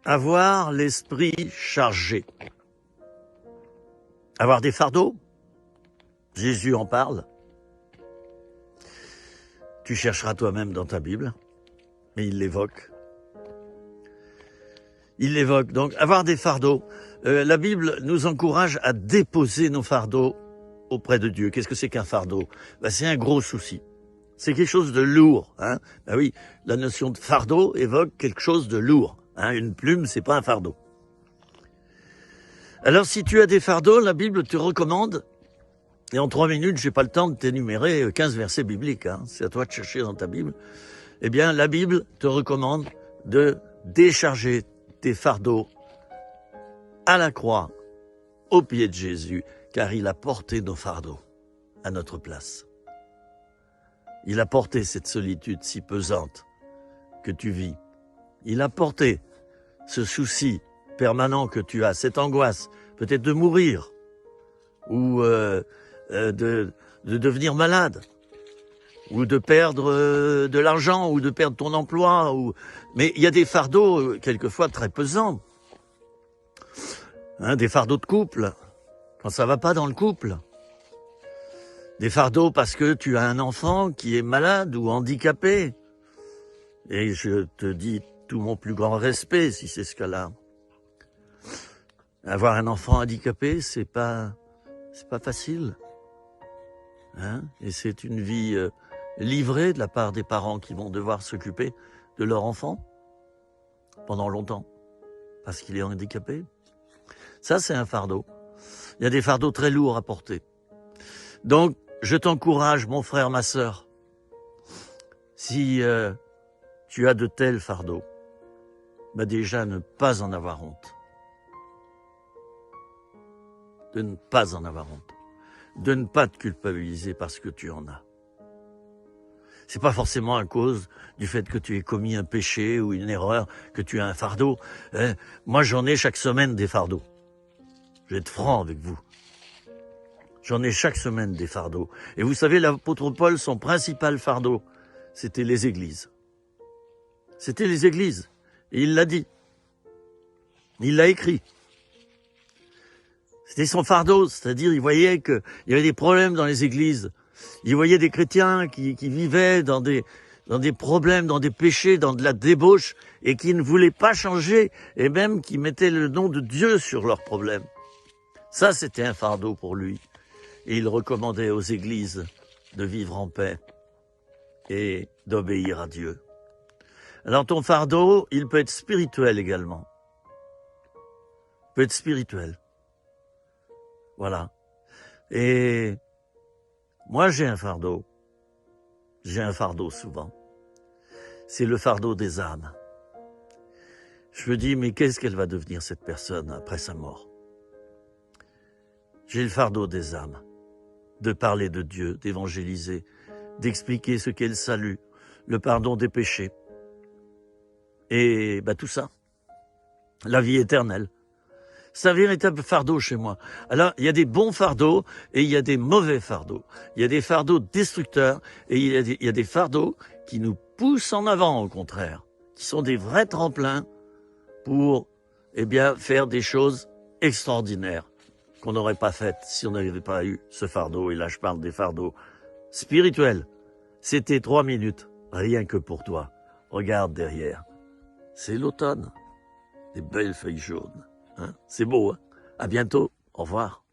Avoir l'esprit chargé. Avoir des fardeaux. Jésus en parle. Tu chercheras toi-même dans ta Bible, mais il l'évoque. Il l'évoque. Donc, avoir des fardeaux. La Bible nous encourage à déposer nos fardeaux auprès de Dieu. Qu'est-ce que c'est qu'un fardeau? C'est un gros souci. C'est quelque chose de lourd. Hein. Oui, la notion de fardeau évoque quelque chose de lourd. Hein. Une plume, c'est pas un fardeau. Alors, si tu as des fardeaux, la Bible te recommande, et en 3 minutes, j'ai pas le temps de t'énumérer 15 versets bibliques, hein. C'est à toi de chercher dans ta Bible. Eh bien, la Bible te recommande de décharger tes fardeaux à la croix, au pied de Jésus, car il a porté nos fardeaux à notre place. Il a porté cette solitude si pesante que tu vis. Il a porté ce souci permanent que tu as, cette angoisse, peut-être de mourir ou de devenir malade ou de perdre de l'argent ou de perdre ton emploi. Mais il y a des fardeaux quelquefois très pesants. Hein, des fardeaux de couple, quand ça va pas dans le couple. Des fardeaux parce que tu as un enfant qui est malade ou handicapé. Et je te dis tout mon plus grand respect si c'est ce cas-là. Avoir un enfant handicapé, c'est pas facile. Hein? Et c'est une vie livrée de la part des parents qui vont devoir s'occuper de leur enfant pendant longtemps parce qu'il est handicapé. Ça, c'est un fardeau. Il y a des fardeaux très lourds à porter. Donc, je t'encourage, mon frère, ma sœur, si tu as de tels fardeaux, déjà ne pas en avoir honte. De ne pas en avoir honte. De ne pas te culpabiliser parce que tu en as. C'est pas forcément à cause du fait que tu aies commis un péché ou une erreur que tu as un fardeau. Moi, j'en ai chaque semaine des fardeaux. Je vais être franc avec vous. J'en ai chaque semaine des fardeaux. Et vous savez, l'apôtre Paul, son principal fardeau, c'était les églises. C'était les églises. Et il l'a dit. Il l'a écrit. C'était son fardeau, c'est-à-dire il voyait qu'il y avait des problèmes dans les églises. Il voyait des chrétiens qui vivaient dans des problèmes, dans des péchés, dans de la débauche, et qui ne voulaient pas changer, et même qui mettaient le nom de Dieu sur leurs problèmes. Ça, c'était un fardeau pour lui. Et il recommandait aux églises de vivre en paix et d'obéir à Dieu. Alors ton fardeau, il peut être spirituel également. Il peut être spirituel. Voilà. Et moi, j'ai un fardeau. J'ai un fardeau souvent. C'est le fardeau des âmes. Je me dis, mais qu'est-ce qu'elle va devenir cette personne après sa mort? J'ai le fardeau des âmes. De parler de Dieu, d'évangéliser, d'expliquer ce qu'est le salut, le pardon des péchés. Et tout ça, la vie éternelle. C'est un véritable fardeau chez moi. Alors, il y a des bons fardeaux et il y a des mauvais fardeaux. Il y a des fardeaux destructeurs et il y a des fardeaux qui nous poussent en avant, au contraire, qui sont des vrais tremplins pour faire des choses extraordinaires qu'on n'aurait pas faites si on n'avait pas eu ce fardeau. Et là, je parle des fardeaux spirituels. C'était 3 minutes, rien que pour toi. Regarde derrière. C'est l'automne. Des belles feuilles jaunes. Hein? C'est beau, hein? À bientôt. Au revoir.